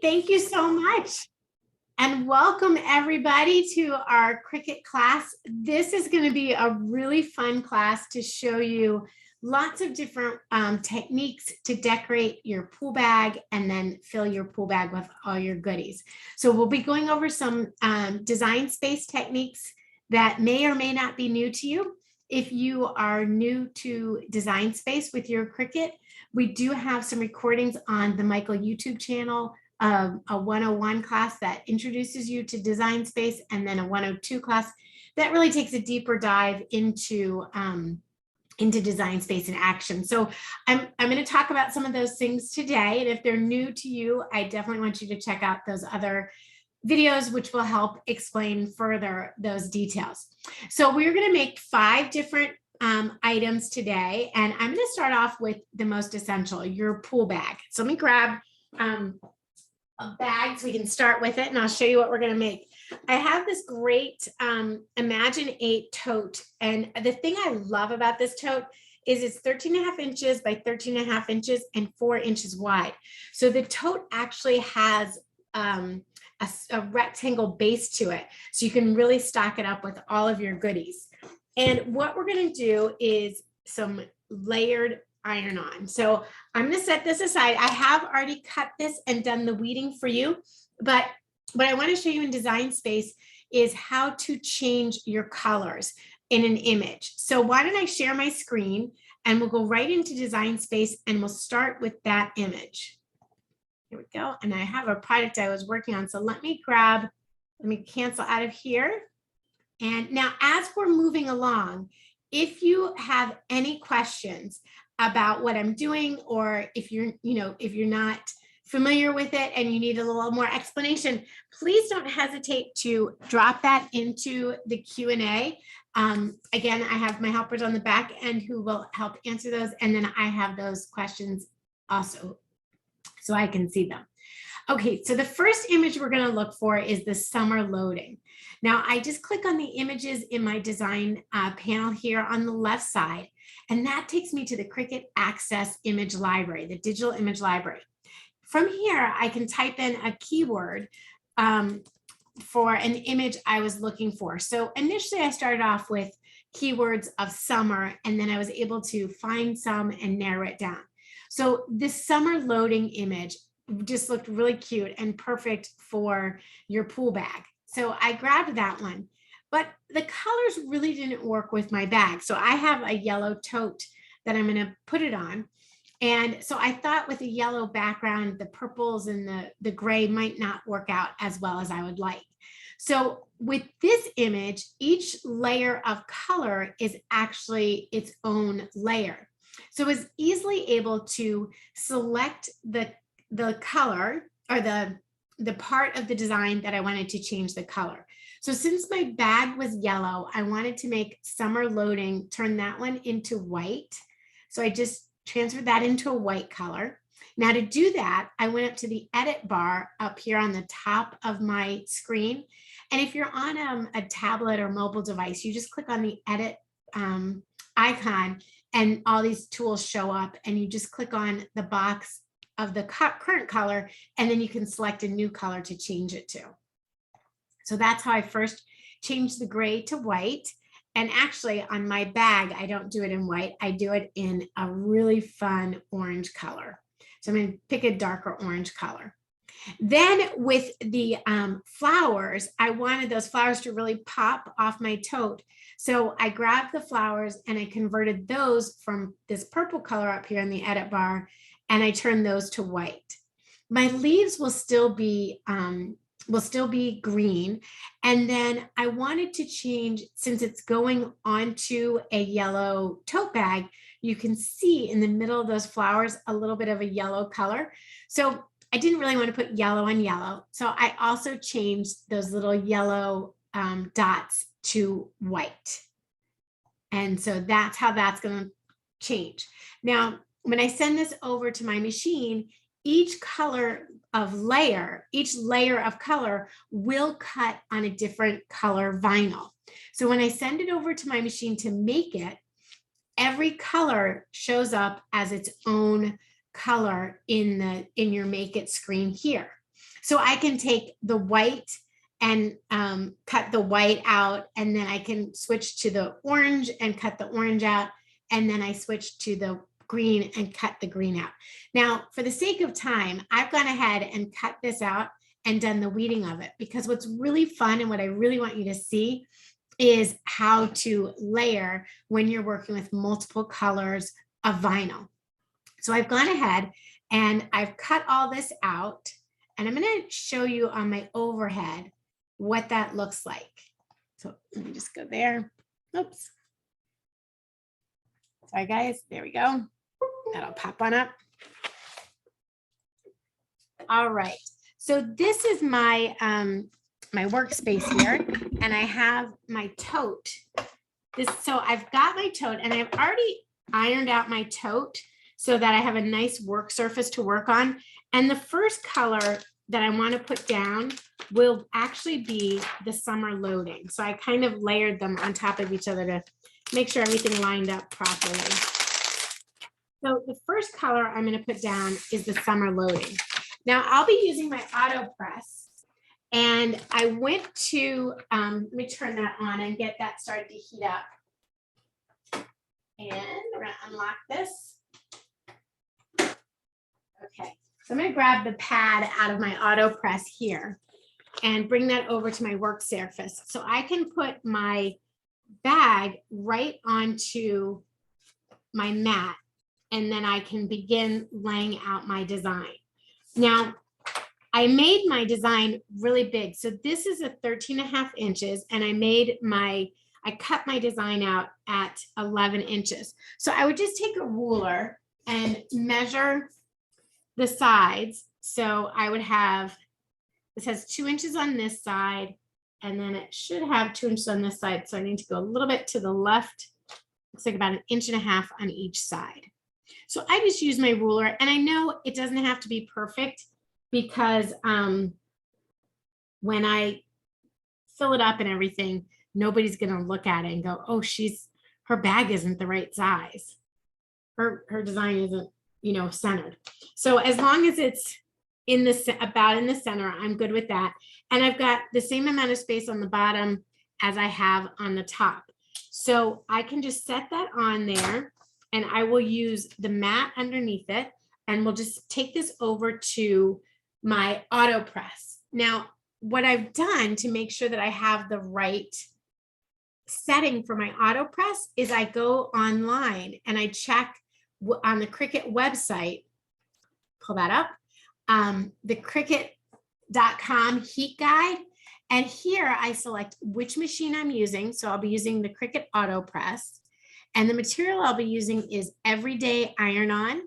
Thank you so much. And welcome everybody to our Cricut class. This is going to be a really fun class to show you lots of different techniques to decorate your pool bag and then fill your pool bag with all your goodies. So we'll be going over some design space techniques that may or may not be new to you. If you are new to design space with your Cricut, we do have some recordings on the Michael YouTube channel, a 101 class that introduces you to design space, and then a 102 class that really takes a deeper dive into design space in action. So I'm going to talk about some of those things today. And if they're new to you, I definitely want you to check out those other videos, which will help explain further those details. So we're going to make 5 different items today. And I'm going to start off with the most essential, your pool bag. So let me grab a bag so we can start with it, and I'll show you what we're going to make. I have this great Imagine 8 tote, and the thing I love about this tote is it's 13.5 inches by 13.5 inches and 4 inches wide. So the tote actually has a rectangle base to it, so you can really stock it up with all of your goodies. And what we're going to do is some layered iron on. So I'm going to set this aside. I have already cut this and done the weeding for you, but what I want to show you in design space is how to change your colors in an image. So why don't I share my screen and we'll go right into design space and we'll start with that image. Here we go. And I have a project I was working on. So let me cancel out of here. And now as we're moving along, if you have any questions about what I'm doing, or if you're not familiar with it and you need a little more explanation, please don't hesitate to drop that into the Q&A. Again, I have my helpers on the back end who will help answer those. And then I have those questions also, so I can see them. Okay, so the first image we're going to look for is the summer loading. Now, I just click on the images in my design panel here on the left side, and that takes me to the Cricut Access Image Library, the digital image library. From here, I can type in a keyword for an image I was looking for. So initially, I started off with keywords of summer, and then I was able to find some and narrow it down. So this summer loading image just looked really cute and perfect for your pool bag. So I grabbed that one, but the colors really didn't work with my bag. So I have a yellow tote that I'm going to put it on. And so I thought with a yellow background, the purples and the gray might not work out as well as I would like. So with this image, each layer of color is actually its own layer. So I was easily able to select the color or the part of the design that I wanted to change the color. So since my bag was yellow, I wanted to make summer loading, turn that one into white. So I just transferred that into a white color. Now to do that, I went up to the edit bar up here on the top of my screen. And if you're on a tablet or mobile device, you just click on the edit icon and all these tools show up, and you just click on the box of the current color, and then you can select a new color to change it to. So that's how I first changed the gray to white. And actually on my bag, I don't do it in white. I do it in a really fun orange color. So I'm going to pick a darker orange color. Then with the flowers, I wanted those flowers to really pop off my tote. So I grabbed the flowers and I converted those from this purple color up here in the edit bar, and I turned those to white. My leaves will still be green. And then I wanted to change, since it's going onto a yellow tote bag, you can see in the middle of those flowers a little bit of a yellow color. So I didn't really want to put yellow on yellow. So I also changed those little yellow dots to white. And so that's how that's going to change. Now, when I send this over to my machine, each layer of color will cut on a different color vinyl. So when I send it over to my machine to make it, every color shows up as its own color in your Make It screen here. So I can take the white and cut the white out, and then I can switch to the orange and cut the orange out, and then I switch to the green and cut the green out. Now, for the sake of time, I've gone ahead and cut this out and done the weeding of it, because what's really fun and what I really want you to see is how to layer when you're working with multiple colors of vinyl. So I've gone ahead and I've cut all this out, and I'm going to show you on my overhead what that looks like. So let me just go there. Oops. Sorry, guys. There we go. That'll pop on up. All right. So this is my my workspace here, and I have my tote. So I've got my tote, and I've already ironed out my tote so that I have a nice work surface to work on. And the first color that I want to put down will actually be the summer loading. So I kind of layered them on top of each other to make sure everything lined up properly. So the first color I'm going to put down is the summer loading. Now I'll be using my auto press, and I went to, let me turn that on and get that started to heat up. And we're going to unlock this. Okay, so I'm going to grab the pad out of my auto press here and bring that over to my work surface, so I can put my bag right onto my mat, and then I can begin laying out my design. Now, I made my design really big. So this is a 13.5 inches, and I cut my design out at 11 inches. So I would just take a ruler and measure the sides. So I would have, this has 2 inches on this side, and then it should have 2 inches on this side. So I need to go a little bit to the left. Looks like about 1.5 inches on each side. So I just use my ruler, and I know it doesn't have to be perfect, because when I fill it up and everything, nobody's going to look at it and go, oh, her bag isn't the right size. Her design isn't, centered. So as long as it's about in the center, I'm good with that. And I've got the same amount of space on the bottom as I have on the top. So I can just set that on there, and I will use the mat underneath it, and we'll just take this over to my auto press. Now, what I've done to make sure that I have the right setting for my auto press is I go online and I check on the Cricut website, pull that up, the Cricut.com heat guide. And here I select which machine I'm using. So I'll be using the Cricut auto press, and the material I'll be using is Everyday Iron-On.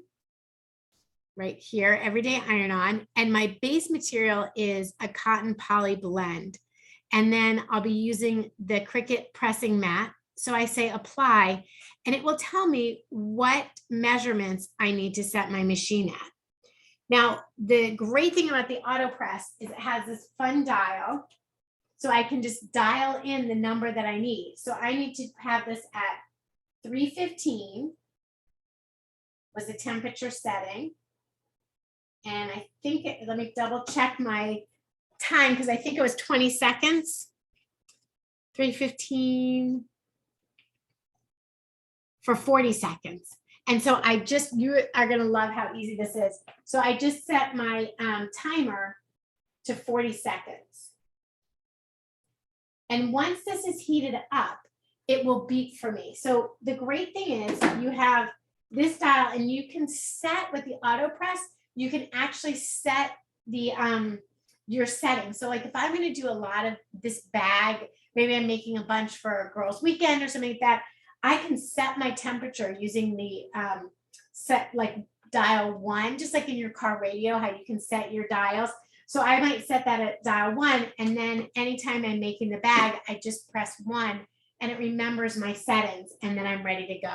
Right here, Everyday Iron-On, and my base material is a cotton poly blend. And then I'll be using the Cricut pressing mat. So I say apply, and it will tell me what measurements I need to set my machine at. Now, the great thing about the auto press is it has this fun dial, so I can just dial in the number that I need. So I need to have this at 315 was the temperature setting. And I think, let me double check my time, because I think it was 20 seconds. 315 for 40 seconds. And so you are going to love how easy this is. So I just set my timer to 40 seconds. And once this is heated up, it will beep for me. So the great thing is you have this dial, and you can set with the auto press, you can actually set the your settings. So like if I'm going to do a lot of this bag, maybe I'm making a bunch for a girls' weekend or something like that, I can set my temperature using the set like dial 1, just like in your car radio, how you can set your dials. So I might set that at dial 1, and then anytime I'm making the bag, I just press 1 and it remembers my settings, and then I'm ready to go.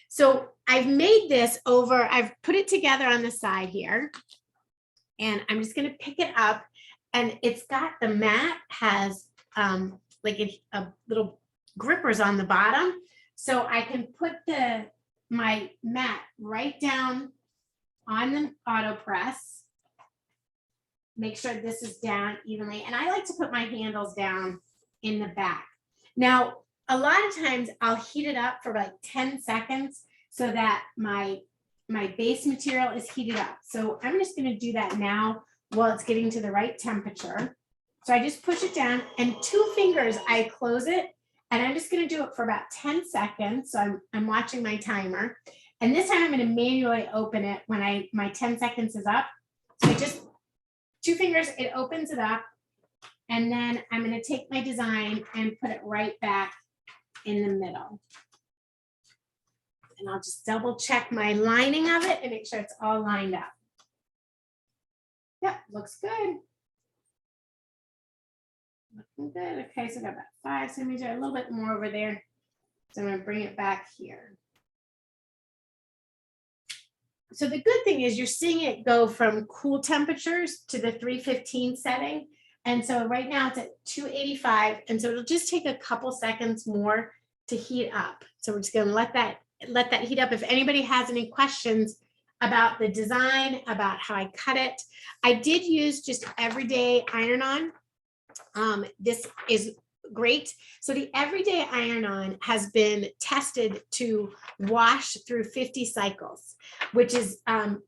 So I've made this over, I've put it together on the side here, and I'm just going to pick it up, and it's got, the mat has like a little grippers on the bottom. So I can put my mat right down on the auto press, make sure this is down evenly. And I like to put my handles down in the back. Now, a lot of times I'll heat it up for like 10 seconds so that my base material is heated up. So I'm just going to do that now while it's getting to the right temperature. So I just push it down and 2 fingers, I close it, and I'm just going to do it for about 10 seconds. So I'm watching my timer, and this time I'm going to manually open it when my 10 seconds is up. So I just 2 fingers, it opens it up, and then I'm going to take my design and put it right back in the middle. And I'll just double check my lining of it and make sure it's all lined up. Yep, looks good. Looking good. Okay, so I got about 5 centimeters, a little bit more over there. So I'm going to bring it back here. So the good thing is you're seeing it go from cool temperatures to the 315 setting. And so right now it's at 285. And so it'll just take a couple seconds more to heat up. So we're just going to let that heat up. If anybody has any questions about the design, about how I cut it, I did use just everyday iron-on. This is great. So the everyday iron-on has been tested to wash through 50 cycles, which is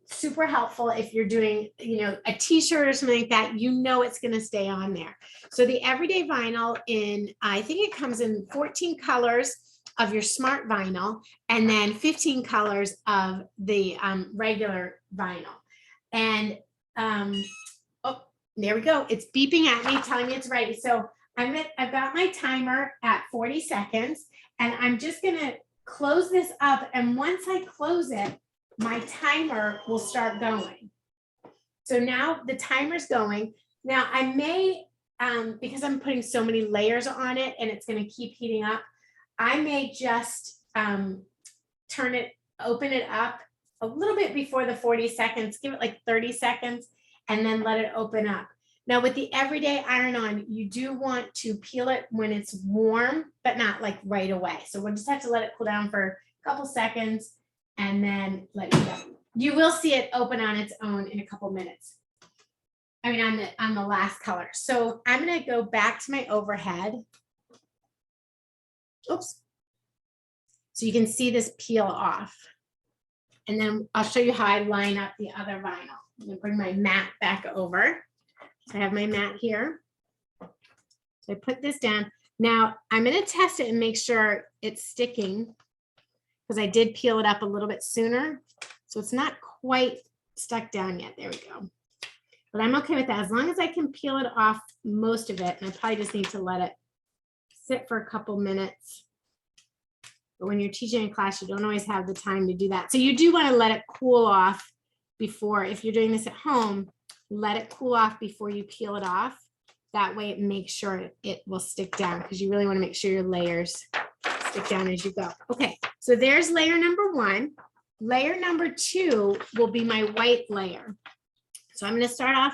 super helpful if you're doing, a t-shirt or something like that. It's going to stay on there. So the everyday vinyl I think it comes in 14 colors of your smart vinyl, and then 15 colors of the regular vinyl. And oh, there we go. It's beeping at me, telling me it's ready. So I've got my timer at 40 seconds, and I'm just gonna close this up. And once I close it, my timer will start going. So now the timer's going. Now I may, because I'm putting so many layers on it and it's gonna keep heating up, I may just open it up a little bit before the 40 seconds, give it like 30 seconds, and then let it open up. Now with the everyday iron-on, you do want to peel it when it's warm, but not like right away. So we'll just have to let it cool down for a couple seconds and then let it go. You will see it open on its own in a couple minutes. I mean, on the last color. So I'm gonna go back to my overhead. Oops. So you can see this peel off. And then I'll show you how I line up the other vinyl. I'm gonna bring my mat back over. So I have my mat here. So I put this down. Now I'm gonna test it and make sure it's sticking, because I did peel it up a little bit sooner. So it's not quite stuck down yet. There we go. But I'm okay with that. As long as I can peel it off most of it, and I probably just need to let it sit for a couple minutes. But when you're teaching a class, you don't always have the time to do that. So you do want to let it cool off before, if you're doing this at home, let it cool off before you peel it off. That way it makes sure it will stick down, because you really want to make sure your layers stick down as you go. Okay, so there's layer number 1. Layer number 2 will be my white layer. So I'm going to start off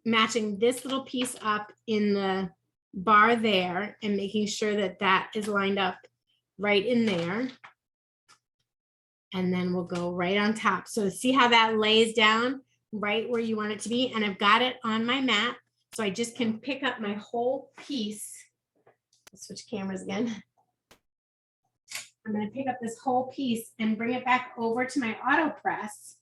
matching this little piece up in the bar there and making sure that that is lined up right in there. And then we'll go right on top. So see how that lays down right where you want it to be. And I've got it on my mat. So I just can pick up my whole piece. Let's switch cameras again. I'm going to pick up this whole piece and bring it back over to my auto press.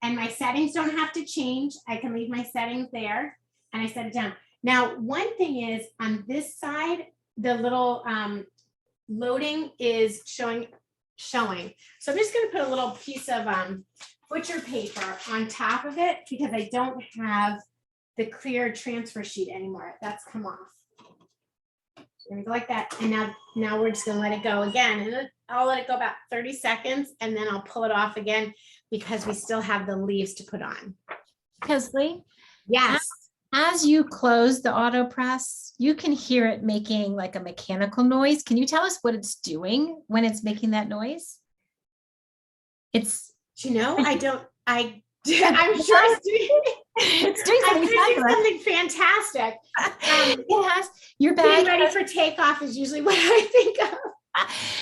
And my settings don't have to change. I can leave my settings there and I set it down. Now, one thing is on this side, the little loading is showing. So I'm just going to put a little piece of butcher paper on top of it, because I don't have the clear transfer sheet anymore. That's come off. There we go, like that. And now we're just going to let it go again. And I'll let it go about 30 seconds and then I'll pull it off again, because we still have the leaves to put on. Kesley? Yes. As you close the auto press, you can hear it making like a mechanical noise. Can you tell us what it's doing when it's making that noise? I'm sure it's doing something fantastic. It has your bag getting ready for takeoff is usually what I think of.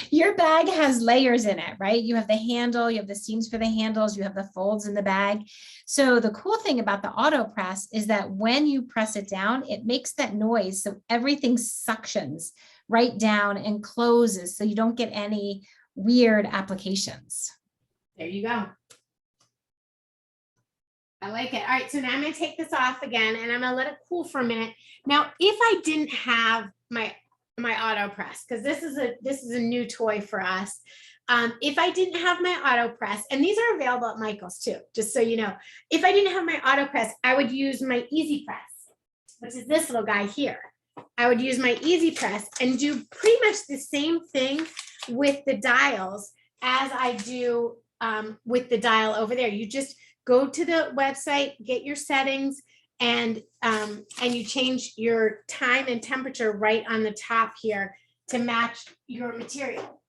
Your bag has layers in it, right? You have the handle, you have the seams for the handles, you have the folds in the bag. So the cool thing about the auto press is that when you press it down, it makes that noise. So everything suctions right down and closes. So you don't get any weird applications. There you go. I like it. All right, so now I'm going to take this off again and I'm going to let it cool for a minute. Now, if I didn't have my auto press, because this is a new toy for us. If I didn't have my auto press, and these are available at Michael's too, just so you know, if I didn't have my auto press, I would use my Easy Press, which is this little guy here. I would use my Easy Press and do pretty much the same thing with the dials as I do with the dial over there. You just go to the website, get your settings, and you change your time and temperature right on the top here to match your material.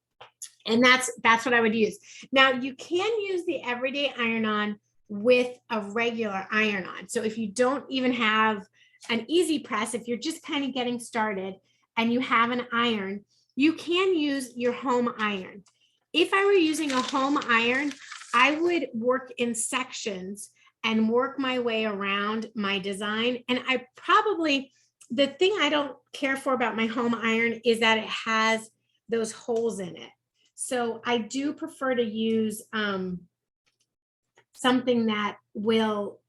And that's what I would use. Now you can use the everyday iron-on with a regular iron-on. So if you don't even have an Easy Press, if you're just kind of getting started and you have an iron, you can use your home iron. If I were using a home iron, I would work in sections and work my way around my design. And I probably, the thing I don't care for about my home iron is that it has those holes in it. So I do prefer to use something that will,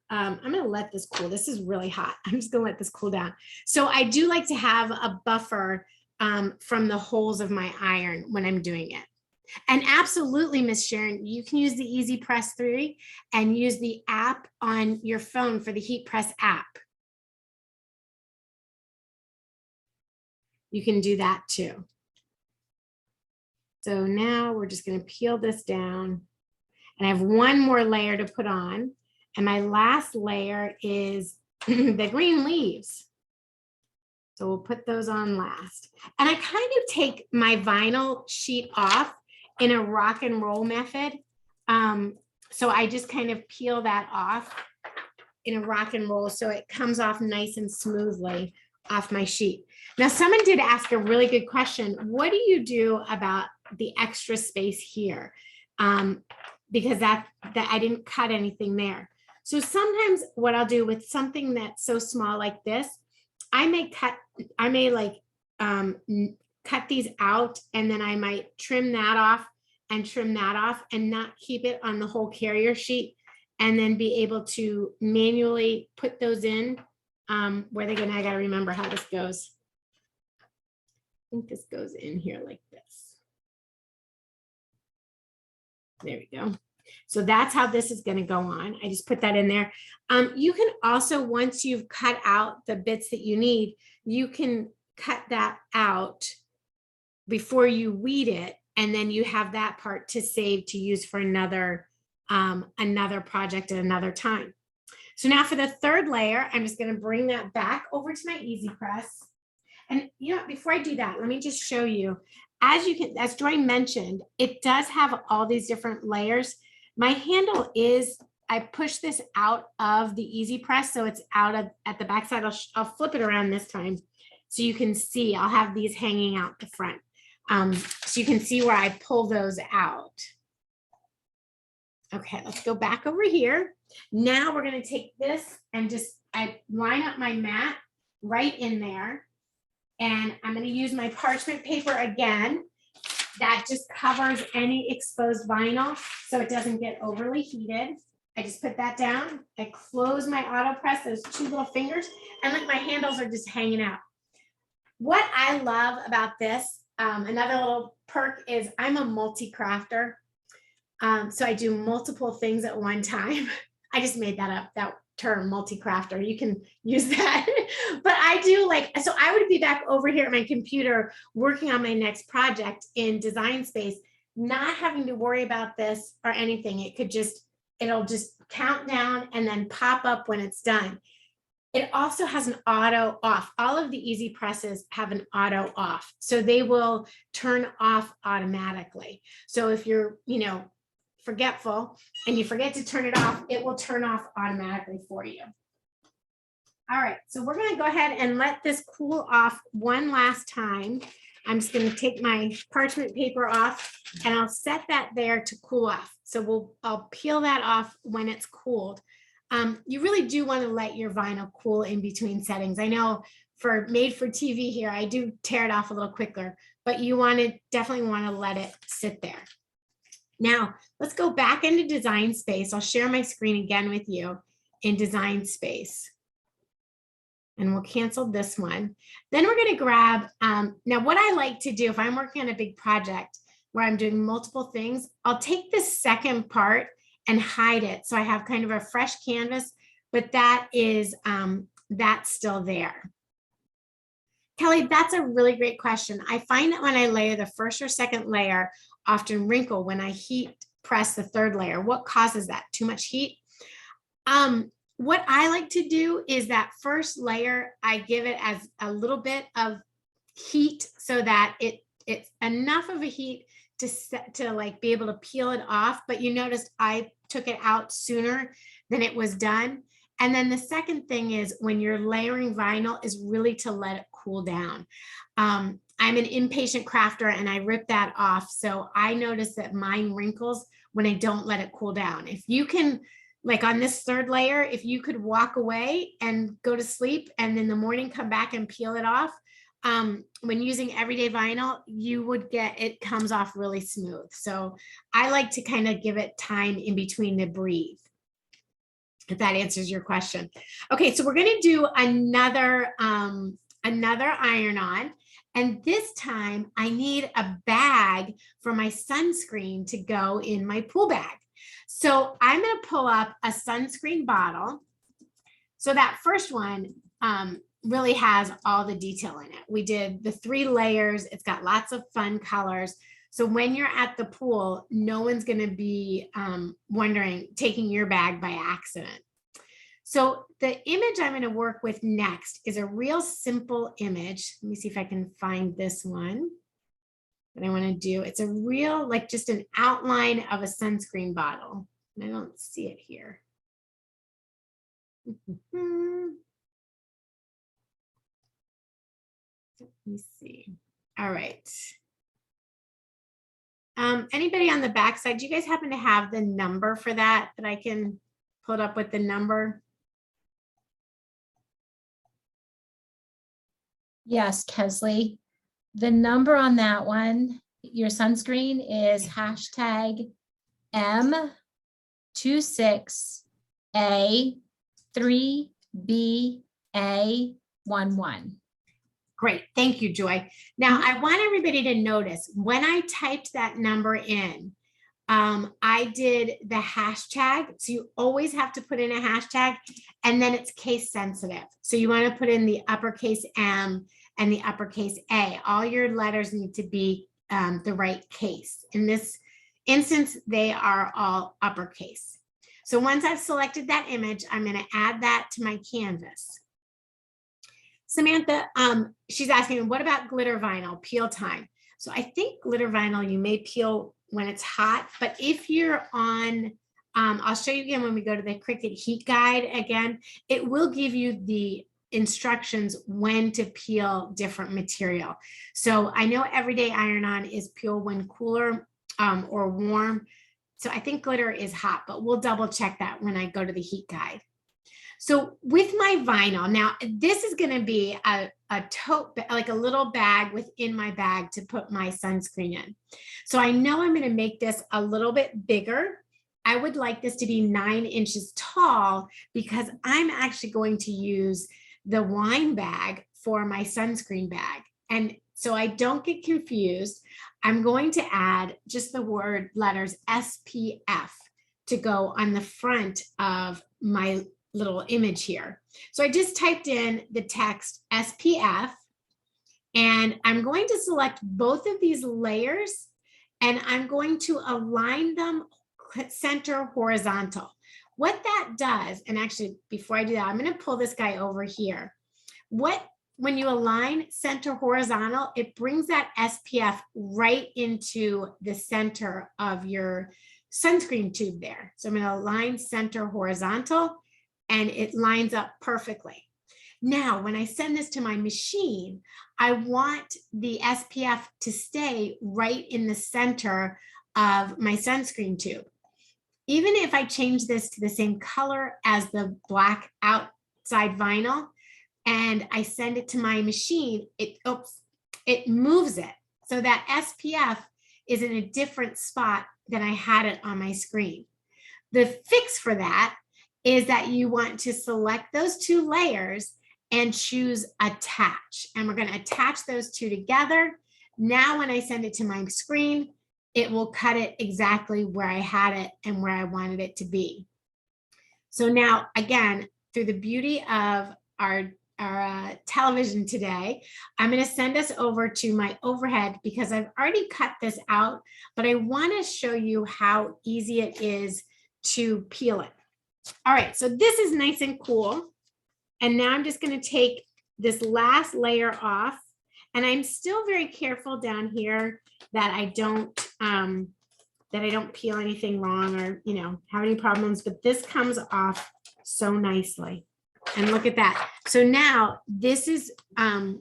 I'm going to let this cool. This is really hot. I'm just going to let this cool down. So I do like to have a buffer from the holes of my iron when I'm doing it. And absolutely, Miss Sharon, you can use the Easy Press 3 and use the app on your phone for the Heat Press app. You can do that too. So now we're just going to peel this down. And I have one more layer to put on. And my last layer is the green leaves. So we'll put those on last. And I kind of take my vinyl sheet off in a rock and roll method. So I just kind of peel that off in a rock and roll so it comes off nice and smoothly off my sheet. Now, someone did ask a really good question. What do you do about the extra space here? Because that I didn't cut anything there. So sometimes what I'll do with something that's so small like this, I may cut these out, and then I might trim that off and not keep it on the whole carrier sheet, and then be able to manually put those in where they go. Now I got to remember how this goes. I think this goes in here like this. There we go. So that's how this is going to go on. I just put that in there. You can also, once you've cut out the bits that you need, you can cut that out before you weed it. And then you have that part to save to use for another project at another time. So now for the third layer, I'm just going to bring that back over to my Easy Press. And you know, before I do that, let me just show you. As Joy mentioned, it does have all these different layers. My handle is, I push this out of the Easy Press, so it's out at the back side. I'll flip it around this time so you can see. I'll have these hanging out the front. So you can see where I pull those out. Okay, let's go back over here. Now we're going to take this and I line up my mat right in there. And I'm going to use my parchment paper again. That just covers any exposed vinyl so it doesn't get overly heated. I just put that down. I close my auto press, those two little fingers, and like my handles are just hanging out. What I love about this, another little perk, is I'm a multi-crafter. So I do multiple things at one time. I just made that up, that term, multi-crafter. You can use that. But I do so I would be back over here at my computer working on my next project in Design Space, not having to worry about this or anything. It'll just count down and then pop up when it's done. It also has an auto off. All of the Easy Presses have an auto off, so they will turn off automatically. So if you're, forgetful and you forget to turn it off, it will turn off automatically for you. All right, so we're going to go ahead and let this cool off one last time. I'm just going to take my parchment paper off and I'll set that there to cool off. So I'll peel that off when it's cooled. You really do want to let your vinyl cool in between settings. I know for made for TV here, I do tear it off a little quicker, but you definitely want to let it sit there. Now, let's go back into Design Space. I'll share my screen again with you in Design Space. And we'll cancel this one. Then we're going to grab, now what I like to do if I'm working on a big project where I'm doing multiple things, I'll take this second part and hide it. So I have kind of a fresh canvas, but that's still there. Kelly, that's a really great question. I find that when I layer the first or second layer, often wrinkle when I heat press the third layer. What causes that? Too much heat? What I like to do is that first layer, I give it as a little bit of heat so that it's enough of a heat to like be able to peel it off. But you noticed I took it out sooner than it was done. And then the second thing is when you're layering vinyl is really to let it cool down. I'm an impatient crafter and I rip that off. So I notice that mine wrinkles when I don't let it cool down. If you can, like on this third layer, if you could walk away and go to sleep and in the morning come back and peel it off, when using everyday vinyl, you would get, it comes off really smooth. So I like to kind of give it time in between to breathe. If that answers your question. Okay, so we're going to do another iron on. And this time I need a bag for my sunscreen to go in my pool bag. So I'm going to pull up a sunscreen bottle. So that first one really has all the detail in it. We did the 3 layers. It's got lots of fun colors. So when you're at the pool, no one's going to be taking your bag by accident. So the image I'm going to work with next is a real simple image. Let me see if I can find this one that I want to do. It's a real, like just an outline of a sunscreen bottle. And I don't see it here. Let me see. All right. Anybody on the back side, do you guys happen to have the number for that I can pull it up with the number? Yes, Kesley. The number on that one, your sunscreen is hashtag M26A3BA11. Great. Thank you, Joy. Now, I want everybody to notice when I typed that number in, I did the hashtag. So you always have to put in a hashtag and then it's case sensitive. So you want to put in the uppercase M and the uppercase A. All your letters need to be the right case. In this instance, they are all uppercase. So once I've selected that image, I'm going to add that to my canvas. Samantha, she's asking, what about glitter vinyl peel time? So I think glitter vinyl, you may peel when it's hot, but if you're on, I'll show you again when we go to the Cricut heat guide again, it will give you the instructions when to peel different material. So I know everyday iron-on is peel when cooler or warm. So I think glitter is hot, but we'll double check that when I go to the heat guide. So with my vinyl, now this is going to be a tote, like a little bag within my bag to put my sunscreen in. So I know I'm going to make this a little bit bigger. I would like this to be 9 inches tall because I'm actually going to use the wine bag for my sunscreen bag. And so I don't get confused, I'm going to add just the word letters SPF to go on the front of my little image here. So I just typed in the text SPF and I'm going to select both of these layers and I'm going to align them center horizontal. What that does, and actually before I do that, I'm going to pull this guy over here. When you align center horizontal, it brings that SPF right into the center of your sunscreen tube there. So I'm going to align center horizontal and it lines up perfectly. Now, when I send this to my machine, I want the SPF to stay right in the center of my sunscreen tube. Even if I change this to the same color as the black outside vinyl and I send it to my machine, it moves it. So that SPF is in a different spot than I had it on my screen. The fix for that is that you want to select those two layers and choose attach. And we're going to attach those two together. Now, when I send it to my screen, it will cut it exactly where I had it and where I wanted it to be. So now, again, through the beauty of our television today, I'm going to send us over to my overhead because I've already cut this out, but I want to show you how easy it is to peel it. All right, so this is nice and cool. And now I'm just going to take this last layer off, and I'm still very careful down here that I don't peel anything wrong or, you know, have any problems, but this comes off so nicely. And look at that. So now this is going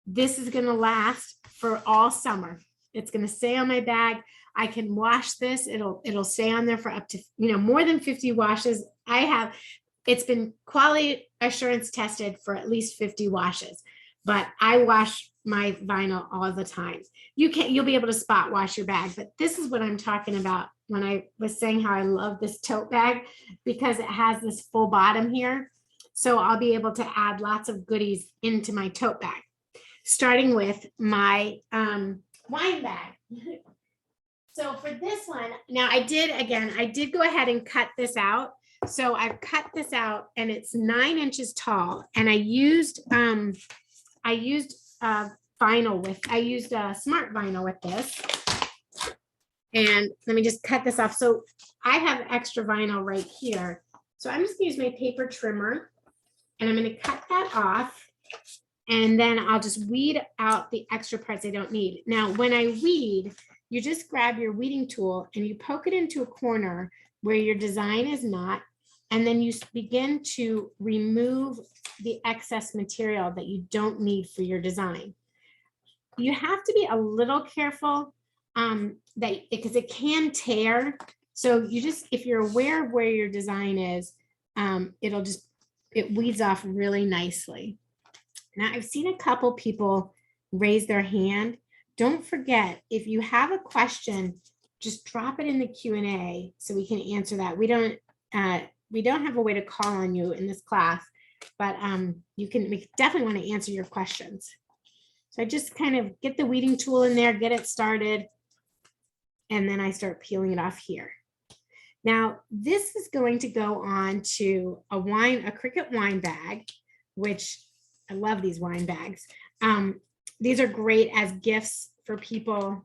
to last for all summer. It's going to stay on my bag. I can wash this. It'll stay on there for up to, you know, more than 50 washes. It's been quality assurance tested for at least 50 washes, but I wash my vinyl all the time. You'll be able to spot wash your bag, but this is what I'm talking about when I was saying how I love this tote bag, because it has this full bottom here. So I'll be able to add lots of goodies into my tote bag, starting with my wine bag. So for this one, now I did go ahead and cut this out. So I've cut this out and it's 9 inches tall, and I used vinyl I used smart vinyl with this. And let me just cut this off. So I have extra vinyl right here. So I'm just gonna use my paper trimmer and I'm gonna cut that off. And then I'll just weed out the extra parts I don't need. Now, when I weed, you just grab your weeding tool and you poke it into a corner where your design is not, and then you begin to remove the excess material that you don't need for your design. You have to be a little careful because it can tear. So if you're aware of where your design is, it weeds off really nicely. Now, I've seen a couple people raise their hand. Don't forget, if you have a question, just drop it in the Q&A so we can answer that. We don't have a way to call on you in this class, but we definitely want to answer your questions. So I just kind of get the weeding tool in there, get it started, and then I start peeling it off here. Now, this is going to go on to a Cricut wine bag, which I love these wine bags. These are great as gifts for people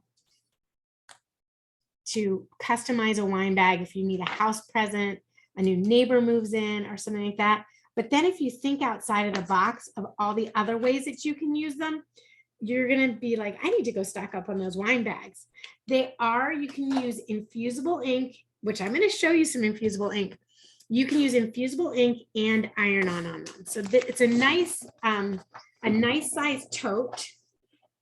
to customize a wine bag if you need a house present, a new neighbor moves in or something like that. But then if you think outside of the box of all the other ways that you can use them, you're going to be like, I need to go stock up on those wine bags. You can use infusible ink, which I'm going to show you some infusible ink. You can use infusible ink and iron-on them. So it's a nice size tote.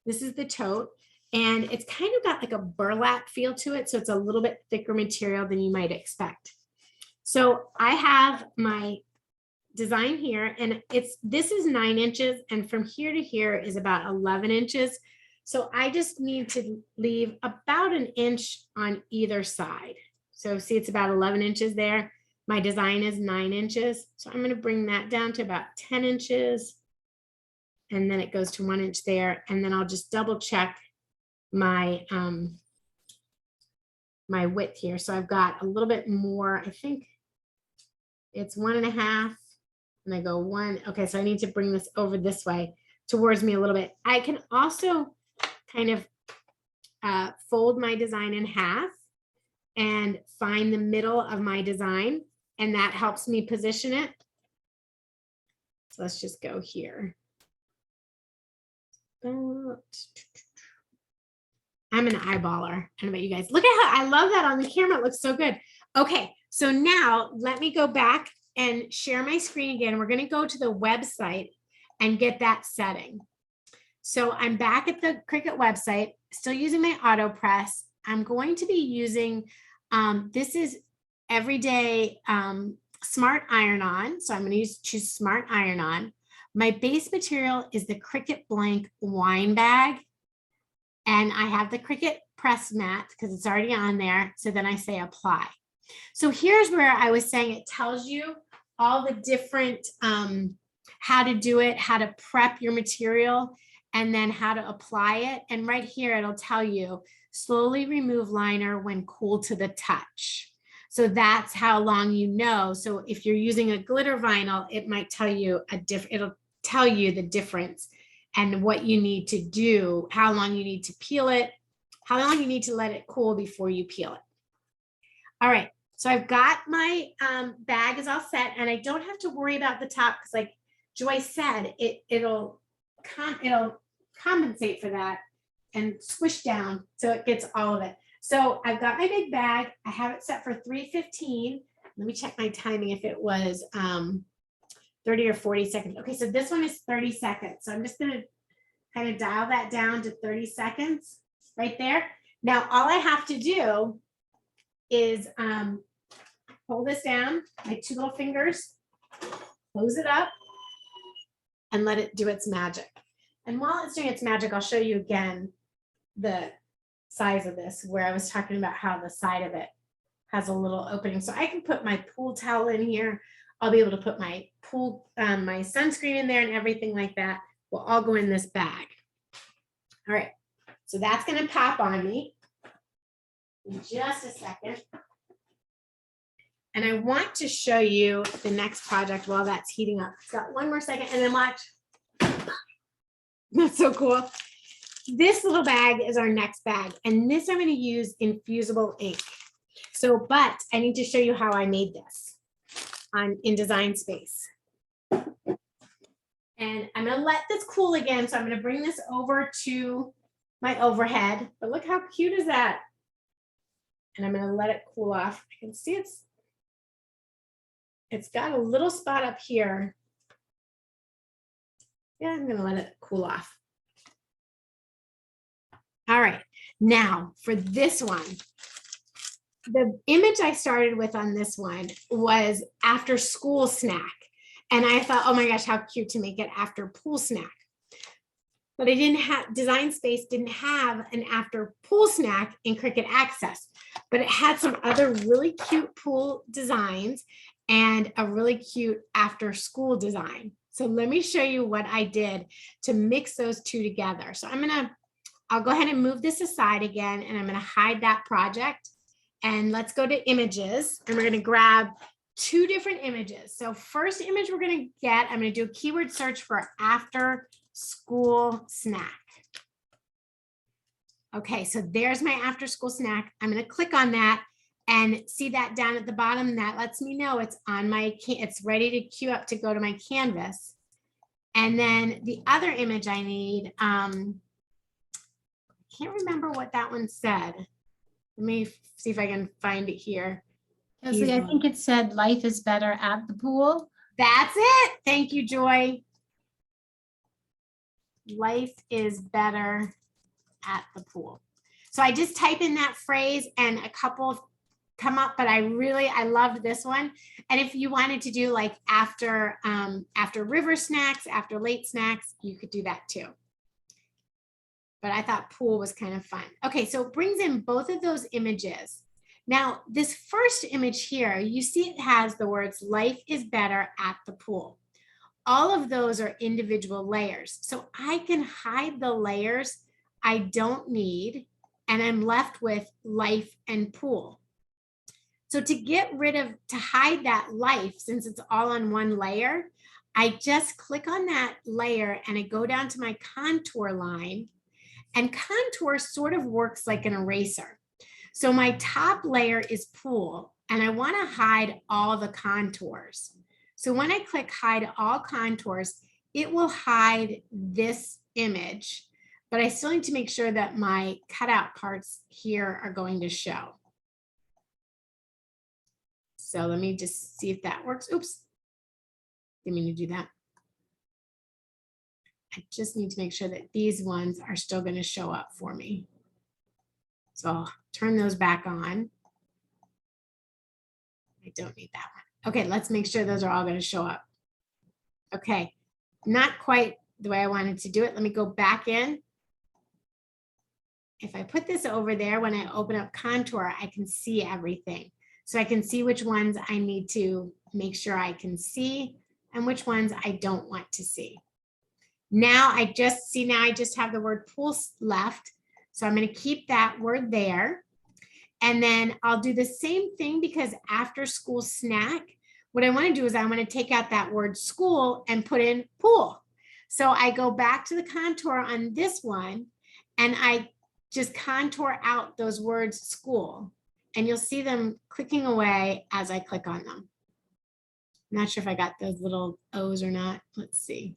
This is the tote, and it's kind of got like a burlap feel to it. So it's a little bit thicker material than you might expect. So I have my design here, and this is 9 inches, and from here to here is about 11 inches. So I just need to leave about 1 inch on either side. So see, it's about 11 inches there. My design is 9 inches. So I'm going to bring that down to about 10 inches. And then it goes to 1 inch there. And then I'll just double check my, my width here. So I've got a little bit more, I think it's 1.5. And I go 1. Okay, so I need to bring this over this way towards me a little bit. I can also kind of fold my design in half and find the middle of my design, and that helps me position it. So let's just go here. I'm an eyeballer. I don't know about you guys. Look at how I love that on the camera. It looks so good. Okay, so now let me go back and share my screen again. We're going to go to the website and get that setting. So I'm back at the Cricut website, still using my auto press. I'm going to be using, this is everyday smart iron on. So I'm going to choose smart iron on. My base material is the Cricut blank wine bag. And I have the Cricut press mat because it's already on there. So then I say apply. So here's where I was saying it tells you all the different, how to do it, how to prep your material, and then how to apply it. And right here, it'll tell you slowly remove liner when cool to the touch. So that's how long you know. So if you're using a glitter vinyl, it might tell you it'll tell you the difference and what you need to do, how long you need to peel it, how long you need to let it cool before you peel it. All right, so I've got my bag is all set, and I don't have to worry about the top because, like Joy said, it'll compensate for that and squish down so it gets all of it. So I've got my big bag. I have it set for 3:15. Let me check my timing if it was 30 or 40 seconds. Okay, so this one is 30 seconds. So I'm just going to kind of dial that down to 30 seconds right there. Now, all I have to do is hold this down, my two little fingers, close it up, and let it do its magic. And while it's doing its magic, I'll show you again the size of this, where I was talking about how the side of it has a little opening. So I can put my pool towel in here. I'll be able to put my my sunscreen in there and everything like that will all go in this bag. All right, so that's going to pop on me in just a second. And I want to show you the next project while that's heating up. It's got one more second, and then watch. That's so cool. This little bag is our next bag, and this I'm going to use Infusible ink. So, but I need to show you how I made this in Design Space. And I'm going to let this cool again. So I'm going to bring this over to my overhead. But look how cute is that? And I'm going to let it cool off. I can see it's got a little spot up here. Yeah, I'm going to let it cool off. All right, now for this one, the image I started with on this one was after school snack. And I thought, oh my gosh, how cute to make it after pool snack. But I didn't have, Design Space didn't have an after pool snack in Cricut Access, but it had some other really cute pool designs and a really cute after school design. So let me show you what I did to mix those two together. So I'll go ahead and move this aside again, and I'm going to hide that project. And let's go to images, and we're going to grab two different images. So first image we're going to get, I'm going to do a keyword search for after school snack. Okay, so there's my after school snack. I'm going to click on that and see that down at the bottom. That lets me know it's on my, it's ready to queue up to go to my canvas. And then the other image I need, can't remember what that one said. Let me see if I can find it here. Leslie, I think it said life is better at the pool. That's it. Thank you, Joy. Life is better at the pool. So I just type in that phrase and a couple come up, but I loved this one. And if you wanted to do like after river snacks, after late snacks, you could do that too. But I thought pool was kind of fun. Okay, so it brings in both of those images. Now, this first image here, you see it has the words life is better at the pool. All of those are individual layers. So I can hide the layers I don't need, and I'm left with life and pool. So to hide that life, since it's all on one layer, I just click on that layer and I go down to my contour line. And contour sort of works like an eraser. So my top layer is pool, and I want to hide all the contours. So when I click hide all contours, it will hide this image, but I still need to make sure that my cutout parts here are going to show. So let me just see if that works. Oops. Didn't mean to do that. I just need to make sure that these ones are still going to show up for me. So I'll turn those back on. I don't need that one. Okay, let's make sure those are all going to show up. Okay, not quite the way I wanted to do it. Let me go back in. If I put this over there, when I open up Contour, I can see everything. So I can see which ones I need to make sure I can see and which ones I don't want to see. Now I just have the word pool left. So I'm going to keep that word there. And then I'll do the same thing because after school snack, what I want to do is I want to take out that word school and put in pool. So I go back to the contour on this one and I just contour out those words school. And you'll see them clicking away as I click on them. I'm not sure if I got those little O's or not. Let's see.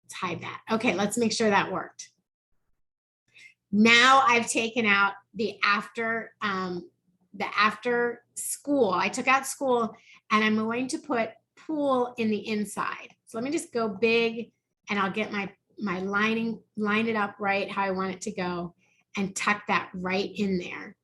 Let's hide that. Okay, let's make sure that worked. Now I've taken out the after school. I took out school and I'm going to put pool in the inside. So let me just go big and I'll get my line it up right how I want it to go and tuck that right in there.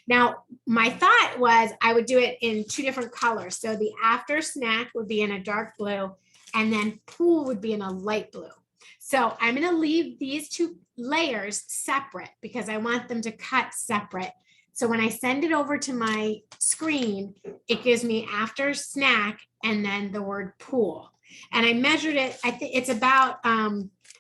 Now, my thought was I would do it in two different colors. So the after snack would be in a dark blue and then pool would be in a light blue. So I'm going to leave these two layers separate because I want them to cut separate. So when I send it over to my screen, it gives me after snack and then the word pool. And I measured it. I think it's about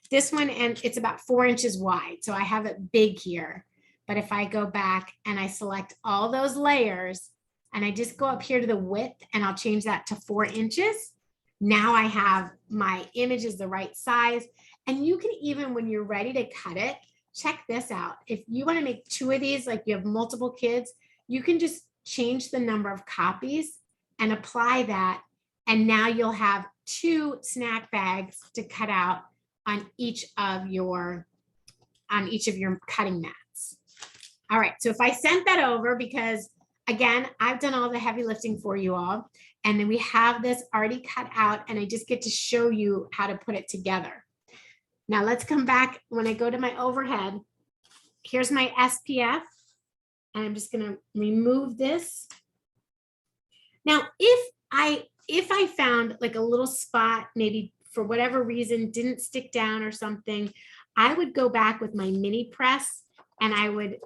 this one and it's about 4 inches wide. So I have it big here. But if I go back and I select all those layers and I just go up here to the width and I'll change that to 4 inches. Now I have my image is the right size. And you can even, when you're ready to cut it, check this out. If you want to make 2 of these, like you have multiple kids, you can just change the number of copies and apply that. And now you'll have 2 snack bags to cut out on each of your cutting mats. All right, so if I sent that over, because again, I've done all the heavy lifting for you all, and then we have this already cut out and I just get to show you how to put it together. Now let's come back. When I go to my overhead, here's my SPF, and I'm just gonna remove this. Now, if I found like a little spot, maybe for whatever reason, didn't stick down or something, I would go back with my mini press and I would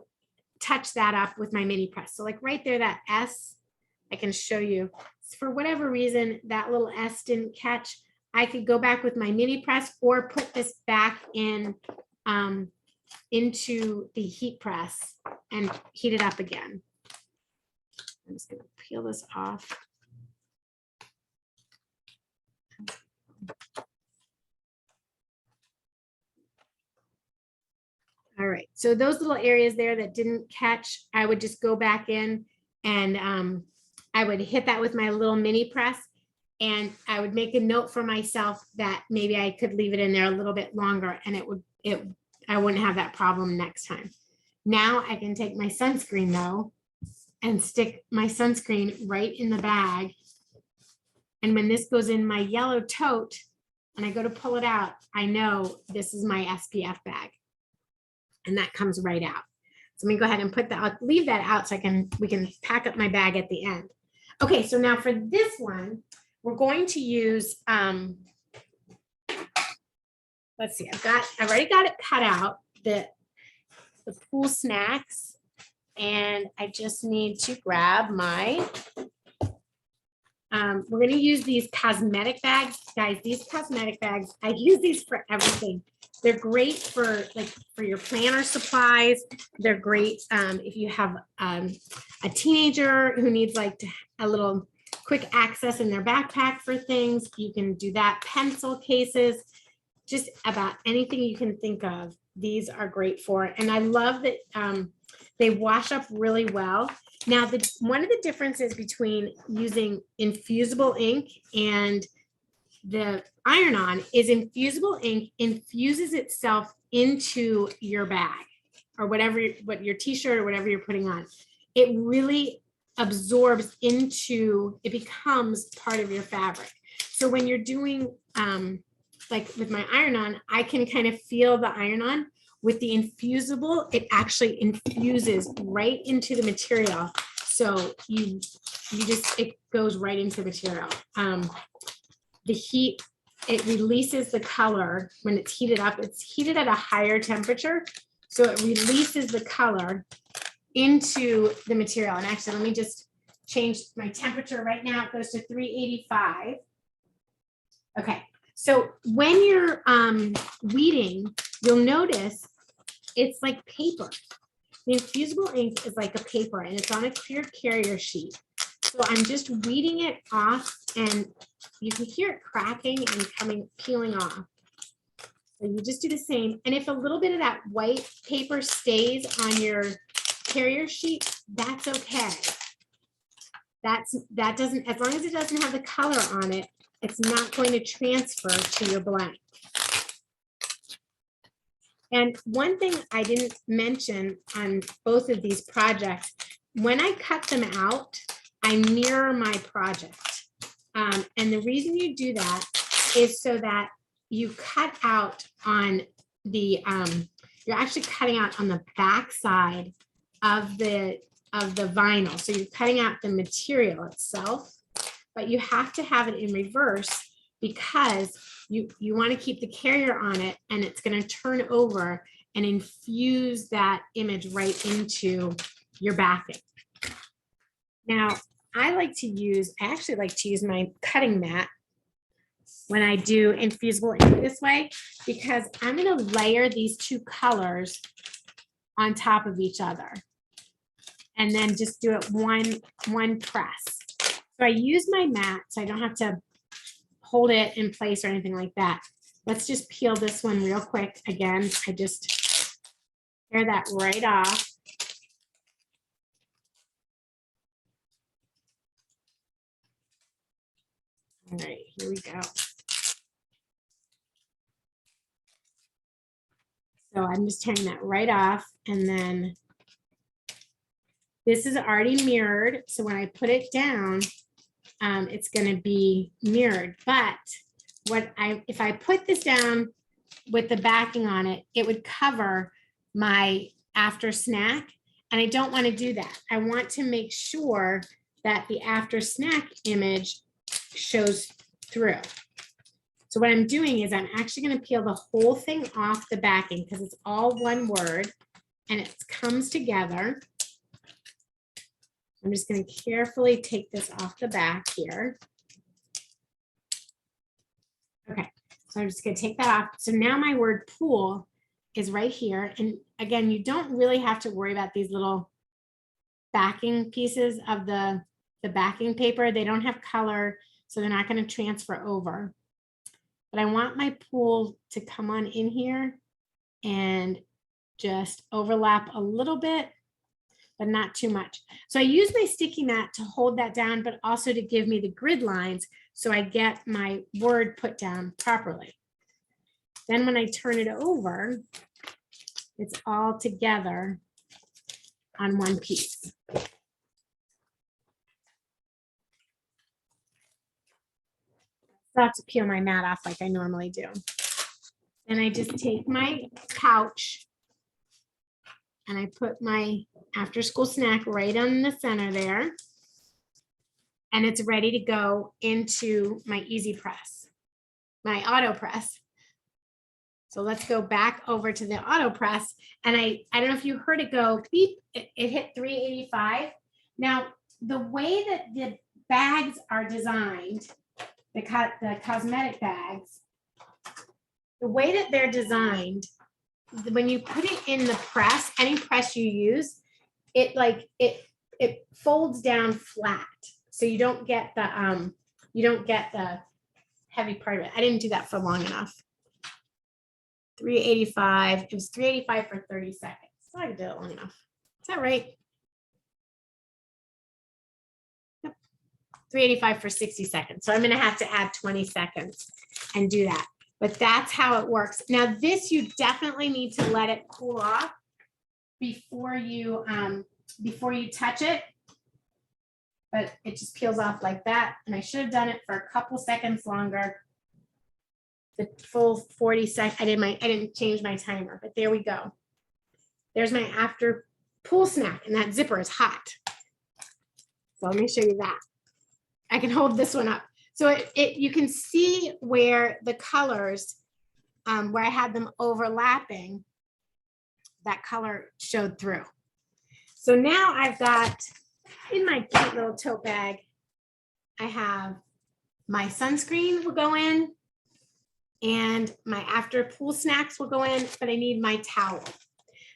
touch that up with my mini press. So like right there, that S, I can show you. For whatever reason, that little S didn't catch, I could go back with my mini press or put this back in into the heat press and heat it up again. I'm just gonna peel this off. All right, so those little areas there that didn't catch, I would just go back in and I would hit that with my little mini press, and I would make a note for myself that maybe I could leave it in there a little bit longer and I wouldn't have that problem next time. Now I can take my sunscreen though and stick my sunscreen right in the bag. And when this goes in my yellow tote and I go to pull it out, I know this is my SPF bag. And that comes right out. So let me go ahead and put that, I'll leave that out so we can pack up my bag at the end. Okay, so now for this one, we're going to use, let's see, I've already got it cut out, the pool snacks, and I just need to grab my, we're gonna use these cosmetic bags. Guys, these cosmetic bags, I use these for everything. They're great for your planner supplies. They're great if you have a teenager who needs like a little quick access in their backpack for things. You can do that. Pencil cases, just about anything you can think of. These are great for it. And I love that they wash up really well. Now, one of the differences between using infusible ink and the iron-on is infusible ink infuses itself into your bag or what your t-shirt or whatever you're putting on. It really absorbs into, it becomes part of your fabric. So when you're doing, like with my iron-on, I can kind of feel the iron-on. With the Infusible, it actually infuses right into the material. So you just, it goes right into the material. The heat, it releases the color when it's heated up. It's heated at a higher temperature, so it releases the color into the material. And actually, let me just change my temperature right now. It goes to 385. Okay, so when you're weeding, you'll notice it's like paper. The Infusible ink is like a paper, and it's on a clear carrier sheet. So I'm just weeding it off, and you can hear it cracking and peeling off. So you just do the same. And if a little bit of that white paper stays on your carrier sheet, that's okay. That doesn't, as long as it doesn't have the color on it, it's not going to transfer to your blank. And one thing I didn't mention on both of these projects, when I cut them out, I mirror my project. And the reason you do that is so that you cut out on the, you're actually cutting out on the back side of the vinyl. So you're cutting out the material itself, but you have to have it in reverse because you want to keep the carrier on it, and it's going to turn over and infuse that image right into your backing. Now, I actually like to use my cutting mat when I do Infusible ink this way, because I'm going to layer these two colors on top of each other and then just do it one press. So I use my mat so I don't have to hold it in place or anything like that. Let's just peel this one real quick. Again, I just tear that right off. All right, here we go. So I'm just tearing that right off, and then this is already mirrored. So when I put it down, it's going to be mirrored. But if I put this down with the backing on it, it would cover my after snack, and I don't want to do that. I want to make sure that the after snack image shows through. So what I'm doing is I'm actually going to peel the whole thing off the backing because it's all one word and it comes together. I'm just going to carefully take this off the back here. Okay, so I'm just going to take that off. So now my word pool is right here. And again, you don't really have to worry about these little backing pieces of the backing paper. They don't have color, so they're not going to transfer over. But I want my pool to come on in here and just overlap a little bit, but not too much. So I use my sticky mat to hold that down, but also to give me the grid lines so I get my word put down properly. Then when I turn it over, it's all together on one piece. I have to peel my mat off like I normally do. And I just take my pouch and I put my after school snack right on the center there. And it's ready to go into my easy press, my auto press. So let's go back over to the auto press. And I don't know if you heard it go beep, it hit 385. Now, the way that the bags are designed, the cosmetic bags, the way that they're designed, when you put it in the press, any press you use, it folds down flat. So you don't get the heavy part of it. I didn't do that for long enough. 385. It was 385 for 30 seconds. So I did it long enough. Is that right? Yep. 385 for 60 seconds. So I'm going to have to add 20 seconds and do that. But that's how it works. Now this, you definitely need to let it cool off before you touch it. but it just peels off like that. And I should have done it for a couple seconds longer. The full 40 seconds. I didn't change my timer, but there we go. There's my after pool snack, and that zipper is hot. So let me show you that. I can hold this one up. So you can see where the colors, where I had them overlapping, that color showed through. So now I've got, in my cute little tote bag, I have my sunscreen will go in, and my after pool snacks will go in, but I need my towel.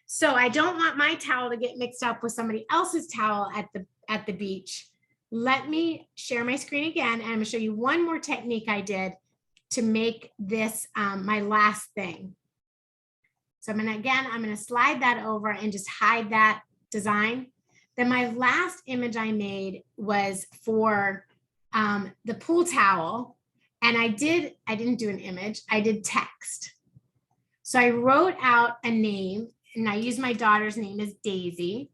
So I don't want my towel to get mixed up with somebody else's towel at the beach. Let me share my screen again, and I'm gonna show you one more technique I did to make this my last thing. So I'm gonna slide that over and just hide that design. Then my last image I made was for the pool towel, and I didn't do an image, I did text. So I wrote out a name, and I used my daughter's name as Daisy.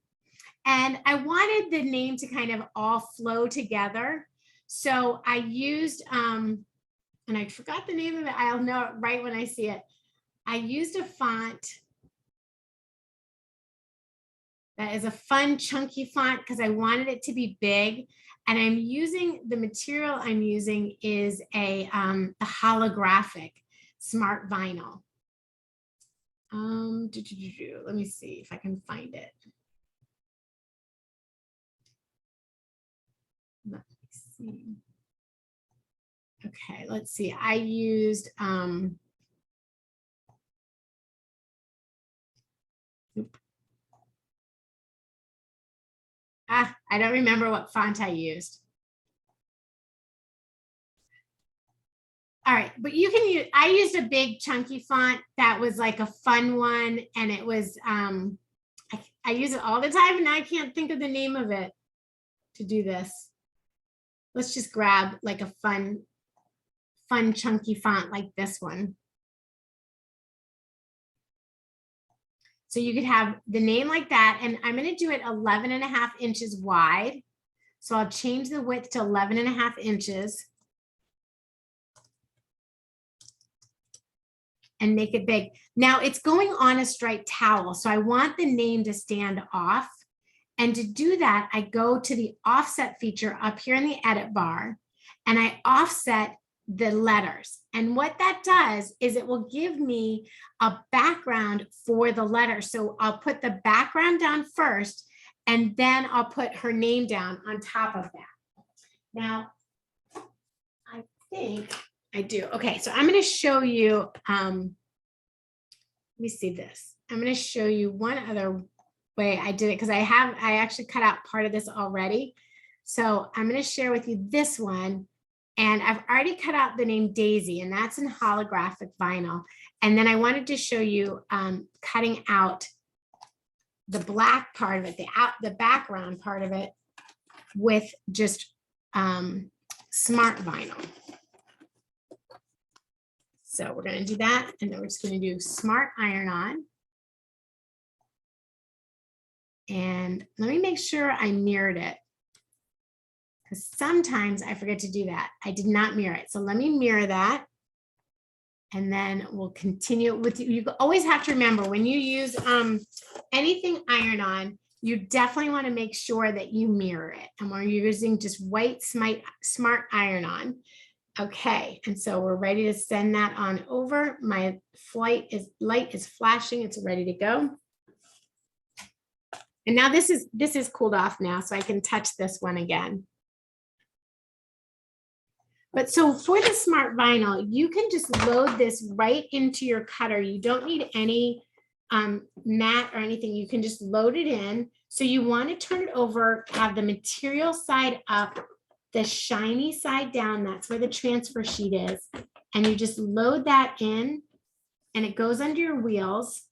And I wanted the name to kind of all flow together. So I used, and I forgot the name of it. I'll know it right when I see it. I used a font that is a fun, chunky font because I wanted it to be big. And I'm using, the material I'm using is a holographic smart vinyl. Let me see if I can find it. Let me see. Okay, let's see. I used I don't remember what font I used. All right, but you can use, I used a big chunky font that was like a fun one, and it was I use it all the time, and I can't think of the name of it to do this. Let's just grab like a fun chunky font like this one. So you could have the name like that, and I'm going to do it 11.5 inches wide. So I'll change the width to 11.5 inches and make it big. Now it's going on a striped towel, so I want the name to stand off. And to do that, I go to the offset feature up here in the edit bar, and I offset the letters. And what that does is it will give me a background for the letter. So I'll put the background down first, and then I'll put her name down on top of that. Now, I think I do. Okay, so I'm going to show you, let me see this. I'm going to show you one other way I did it, because I actually cut out part of this already. So I'm going to share with you this one. And I've already cut out the name Daisy, and that's in holographic vinyl. And then I wanted to show you cutting out the black part of it, the background part of it, with just smart vinyl. So we're going to do that, and then we're just going to do smart iron-on. And let me make sure I mirrored it, because sometimes I forget to do that. I did not mirror it. So let me mirror that. And then we'll continue with, you always have to remember when you use anything iron-on, you definitely want to make sure that you mirror it. And we're using just white smart iron-on. Okay, and so we're ready to send that on over. My light is flashing. It's ready to go. And now this is cooled off now, so I can touch this one again. But so for the smart vinyl, you can just load this right into your cutter. You don't need any mat or anything. You can just load it in. So you want to turn it over, have the material side up, the shiny side down. That's where the transfer sheet is. And you just load that in, and it goes under your wheels.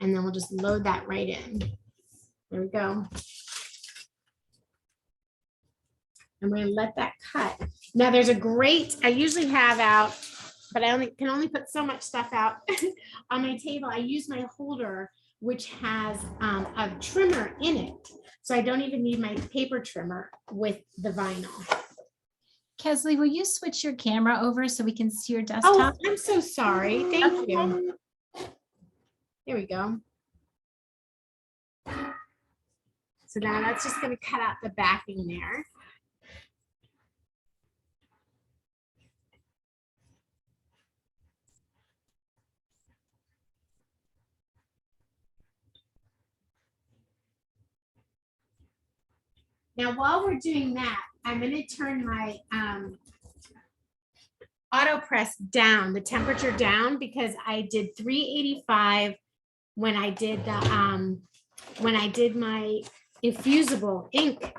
And then we'll just load that right in. There we go. I'm going to let that cut. Now there's a grate I usually have out, but I can only put so much stuff out on my table. I use my holder, which has a trimmer in it. So I don't even need my paper trimmer with the vinyl. Kesley, will you switch your camera over so we can see your Oh, desktop? I'm so sorry. Thank you. Here we go. So now that's just going to cut out the backing there. Now, while we're doing that, I'm going to turn my auto press down, the temperature down, because I did 385 when I did my infusible ink,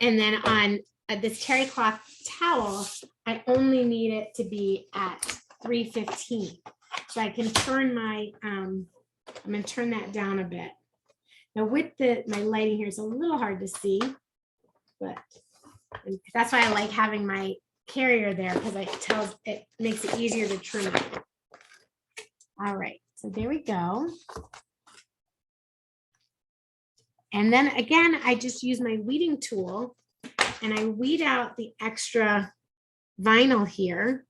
and then on this terry cloth towel, I only need it to be at 315. So I can turn my I'm going to turn that down a bit. Now with my lighting here, it's a little hard to see, but that's why I like having my carrier there, because it makes it easier to trim it. All right, so there we go. And then again, I just use my weeding tool and I weed out the extra vinyl here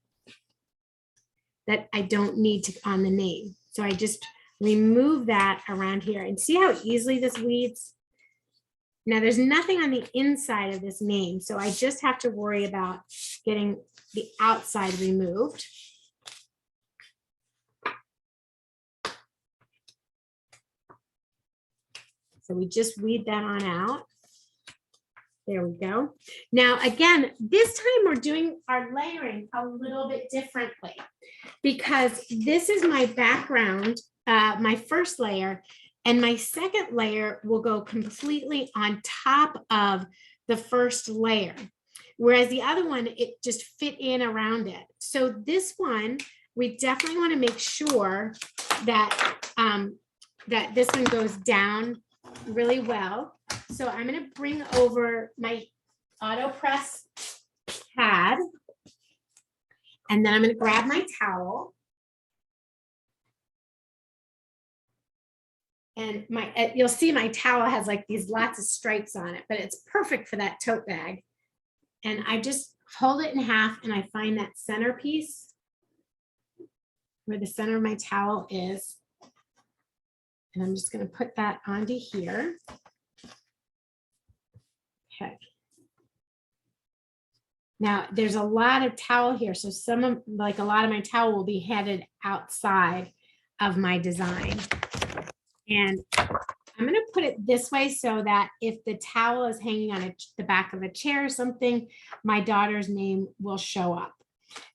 that I don't need to on the name. So I just remove that around here, and see how easily this weeds. Now there's nothing on the inside of this name, so I just have to worry about getting the outside removed. So we just weed that on out. There we go. Now, again, this time we're doing our layering a little bit differently, because this is my background, my first layer, and my second layer will go completely on top of the first layer, whereas the other one, it just fit in around it. So this one, we definitely want to make sure that, that this one goes down really well. So I'm going to bring over my auto press pad, and then I'm going to grab my towel, and you'll see my towel has like these lots of stripes on it, but it's perfect for that tote bag. And I just fold it in half, and I find that center piece where the center of my towel is. And I'm just going to put that onto here. Okay. Now there's a lot of towel here, so a lot of my towel will be headed outside of my design. And I'm going to put it this way so that if the towel is hanging on the back of a chair or something, my daughter's name will show up.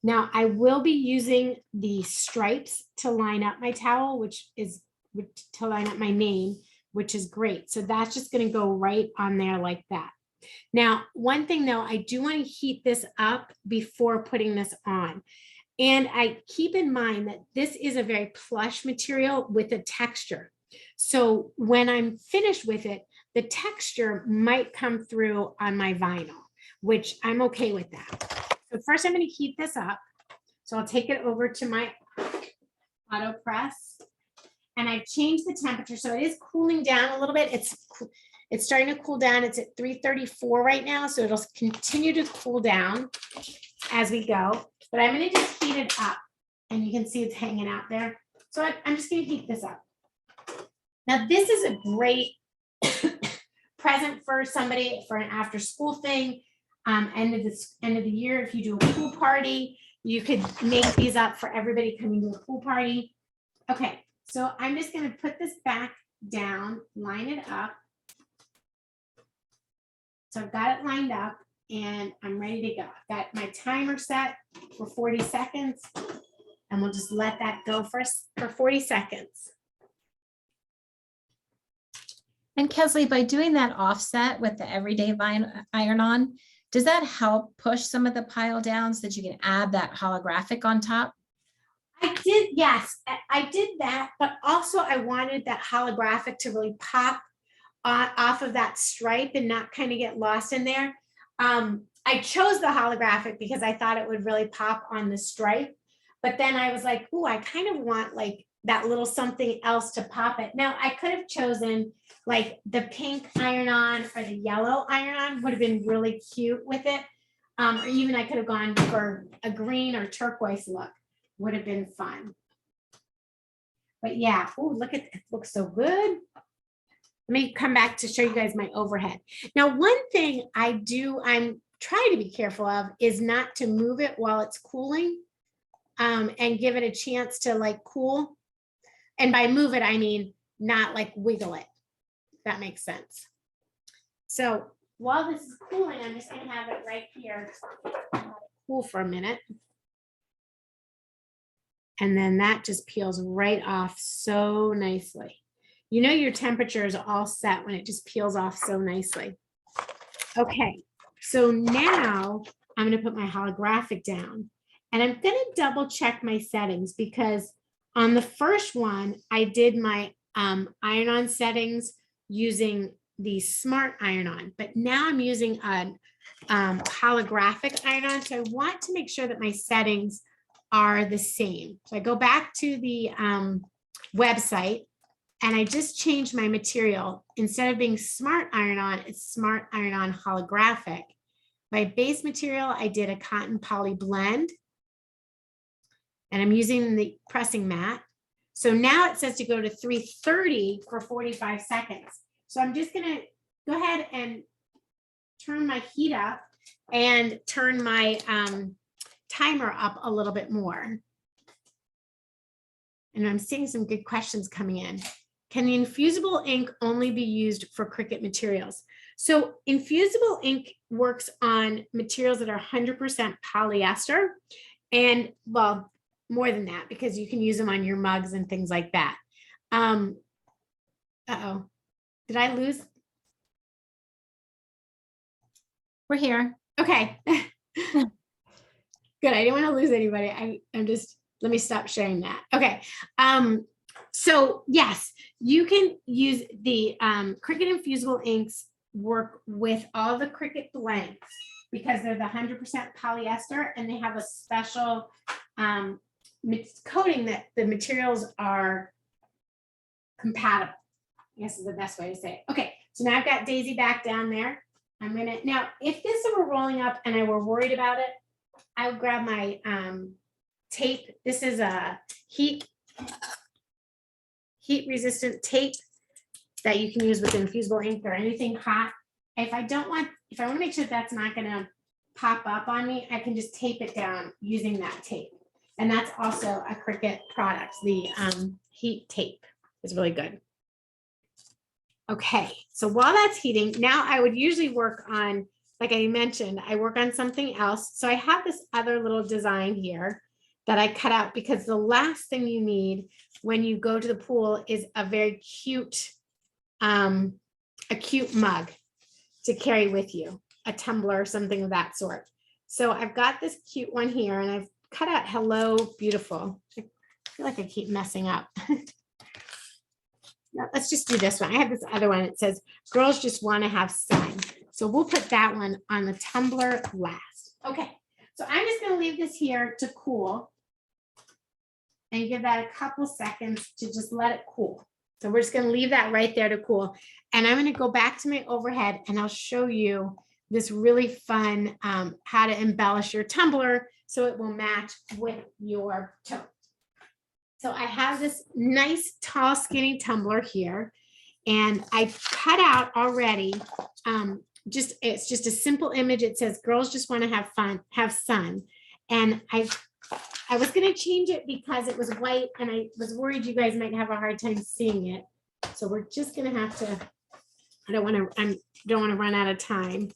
Now I will be using the stripes to line up my towel, to line up my name, which is great. So that's just going to go right on there like that. Now, one thing though, I do want to heat this up before putting this on. And I keep in mind that this is a very plush material with a texture. So when I'm finished with it, the texture might come through on my vinyl, which I'm okay with that. So first I'm going to heat this up. So I'll take it over to my auto press, and I've changed the temperature. So it is cooling down a little bit. It's starting to cool down. It's at 334 right now. So it'll continue to cool down as we go, but I'm going to just heat it up, and you can see it's hanging out there. So I'm just going to heat this up. Now, this is a great present for somebody for an after school thing. End of the year, if you do a pool party, you could make these up for everybody coming to a pool party. Okay, so I'm just going to put this back down, line it up. So I've got it lined up, and I'm ready to go. I've got my timer set for 40 seconds, and we'll just let that go for 40 seconds. And Kesley, by doing that offset with the everyday iron on, does that help push some of the pile down so that you can add that holographic on top? I did, yes, I did that, but also I wanted that holographic to really pop off of that stripe and not kind of get lost in there. I chose the holographic because I thought it would really pop on the stripe, but then I was like, oh, I kind of want like that little something else to pop it. Now I could have chosen like the pink iron-on or the yellow iron-on would have been really cute with it. Or even I could have gone for a green or turquoise look, would have been fun. But yeah, oh, look at it, looks so good. Let me come back to show you guys my overhead. Now, one thing I'm trying to be careful of is not to move it while it's cooling and give it a chance to like cool. And by move it, I mean not like wiggle it. If that makes sense. So while this is cooling, I'm just gonna have it right here, cool for a minute. And then that just peels right off so nicely. You know your temperature is all set when it just peels off so nicely. Okay, so now I'm gonna put my holographic down and I'm gonna double check my settings because on the first one, I did my iron-on settings using the smart iron-on, but now I'm using a holographic iron-on. So I want to make sure that my settings are the same. So I go back to the website and I just changed my material. Instead of being smart iron-on, it's smart iron-on holographic. My base material, I did a cotton poly blend. And I'm using the pressing mat. So now it says to go to 330 for 45 seconds. So I'm just gonna go ahead and turn my heat up and turn my timer up a little bit more. And I'm seeing some good questions coming in. Can the infusible ink only be used for Cricut materials? So infusible ink works on materials that are 100% polyester. And well, more than that, because you can use them on your mugs and things like that. Uh-oh, did I lose? We're here. Okay. Good, I didn't want to lose anybody. I'm just, let me stop sharing that. Okay, so yes, you can use the Cricut Infusible inks, work with all the Cricut blanks because they're the 100% polyester and they have a special coating that the materials are compatible. I guess is the best way to say it. Okay, so now I've got Daisy back down there. I'm gonna, now if this were rolling up and I were worried about it, I would grab my tape. This is a heat resistant tape that you can use with infusible ink or anything hot. If I want to make sure that's not gonna pop up on me, I can just tape it down using that tape. And that's also a Cricut product. The heat tape is really good. Okay, so while that's heating, now I would usually work on, like I mentioned, I work on something else. So I have this other little design here that I cut out because the last thing you need when you go to the pool is a very cute, a cute mug to carry with you, a tumbler or something of that sort. So I've got this cute one here and I've cut out hello beautiful. I feel like I keep messing up. Now, let's just do this one. I have this other one. It says girls just want to have sun. So we'll put that one on the tumbler last. Okay, so I'm just going to leave this here to cool and give that a couple seconds to just let it cool. So we're just going to leave that right there to cool. And I'm going to go back to my overhead and I'll show you this really fun how to embellish your tumbler so it will match with your tote. So I have this nice tall skinny tumbler here and I cut out already it's just a simple image. It says girls just want to have fun, have sun. And I was going to change it because it was white and I was worried you guys might have a hard time seeing it. So we're just going to have to, I don't want to run out of time.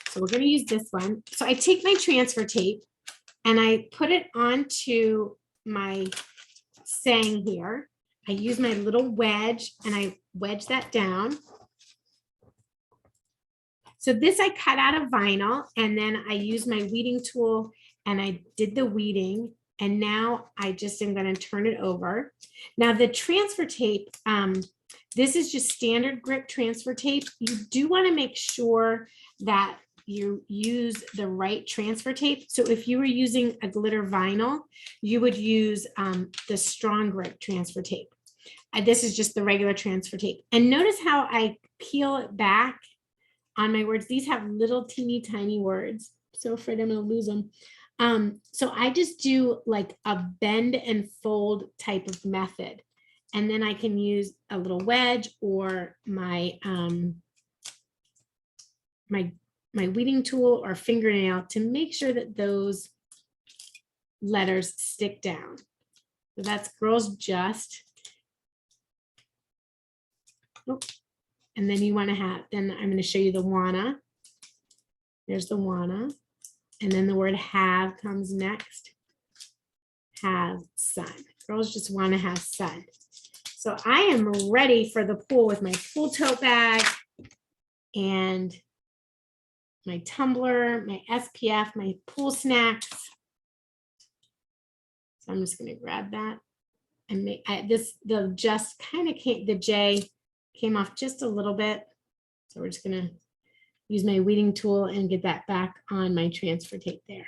So we're going to use this one. So I take my transfer tape and I put it onto my saying here. I use my little wedge and I wedge that down. So this I cut out of vinyl and then I use my weeding tool and I did the weeding and now I just am going to turn it over. Now the transfer tape, this is just standard grip transfer tape. You do want to make sure that you use the right transfer tape. So if you were using a glitter vinyl, you would use the strong grip transfer tape. This is just the regular transfer tape. And notice how I peel it back on my words. These have little teeny tiny words. So afraid I'm gonna lose them. So I just do like a bend and fold type of method. And then I can use a little wedge or my my weeding tool or fingernail to make sure that those letters stick down. So that's Girls Just. Oh, and then you want to have, then I'm going to show you the wanna. There's the wanna. And then the word have comes next. Have sun. Girls just want to have sun. So I am ready for the pool with my pool tote bag and my tumbler, my SPF, my pool snacks. So I'm just going to grab that and make the just kind of came, the J came off just a little bit. So we're just going to use my weeding tool and get that back on my transfer tape there.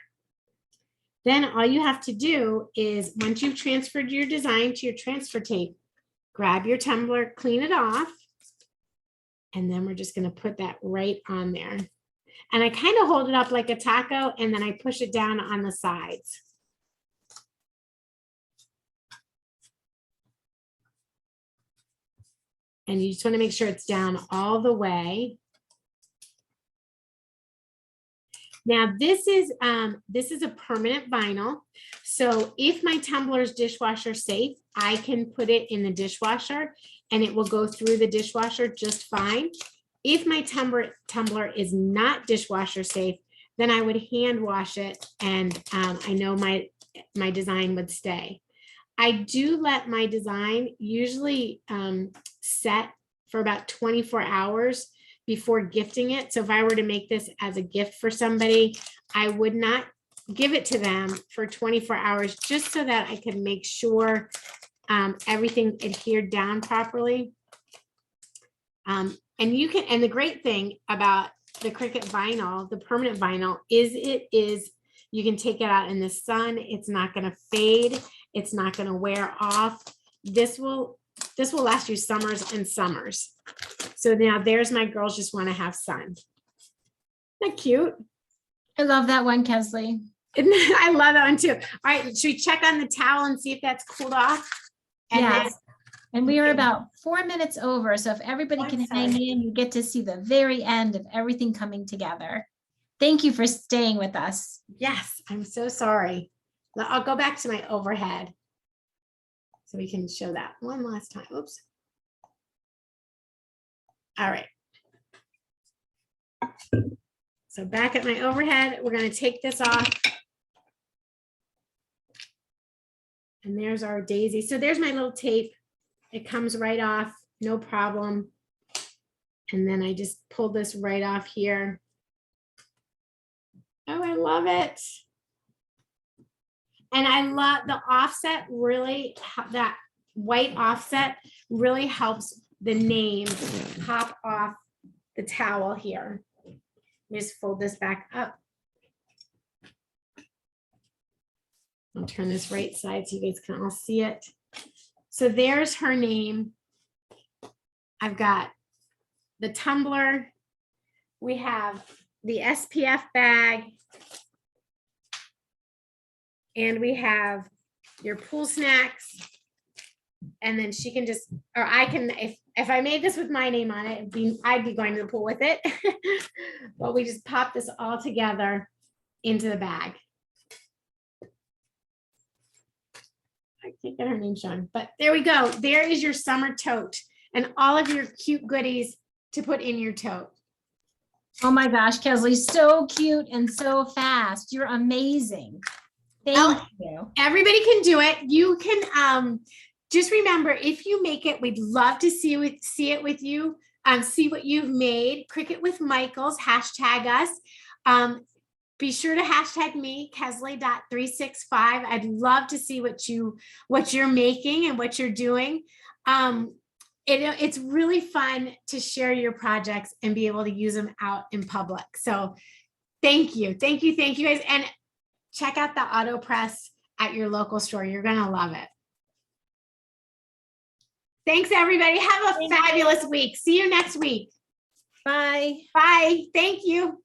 Then all you have to do is once you've transferred your design to your transfer tape, grab your tumbler, clean it off. And then we're just going to put that right on there. And I kind of hold it up like a taco and then I push it down on the sides. And you just want to make sure it's down all the way. Now this is a permanent vinyl. So if my tumbler is dishwasher safe, I can put it in the dishwasher and it will go through the dishwasher just fine. If my tumbler is not dishwasher safe, then I would hand wash it and I know my design would stay. I do let my design usually set for about 24 hours before gifting it. So if I were to make this as a gift for somebody, I would not give it to them for 24 hours just so that I could make sure everything adhered down properly. And the great thing about the Cricut vinyl, the permanent vinyl, is you can take it out in the sun. It's not going to fade. It's not going to wear off. This will last you summers and summers. So now there's my Girls Just Want to Have Sun. Isn't that cute? I love that one, Kesley. I love that one too. All right, should we check on the towel and see if that's cooled off? And yes. And we are about 4 minutes over. So if everybody can hang in, you get to see the very end of everything coming together. Thank you for staying with us. Yes, I'm so sorry. I'll go back to my overhead so we can show that one last time. Oops. All right. So back at my overhead, we're going to take this off. And there's our daisy. So there's my little tape. It comes right off, no problem. And then I just pull this right off here. Oh, I love it. And I love the offset, really, that white offset really helps the name pop off the towel here. Just fold this back up. I'll turn this right side so you guys can all see it. So there's her name. I've got the tumbler. We have the SPF bag. And we have your pool snacks. And then she can just, or I can, if I made this with my name on it, I'd be going to the pool with it. But we just pop this all together into the bag. I can't get her name shown, but there we go. There is your summer tote and all of your cute goodies to put in your tote. Oh my gosh, Kesley, so cute and so fast. You're amazing. Thank you. Everybody can do it. You can just remember, if you make it, we'd love to see it with you. See what you've made. Cricut with Michaels, hashtag us. Be sure to hashtag me, Kesley.365. I'd love to see what you're making and what you're doing. It's really fun to share your projects and be able to use them out in public. So Thank you. Thank you. Thank you guys. And check out the auto press at your local store. You're going to love it. Thanks, everybody. Have a fabulous week. See you next week. Bye. Bye. Thank you.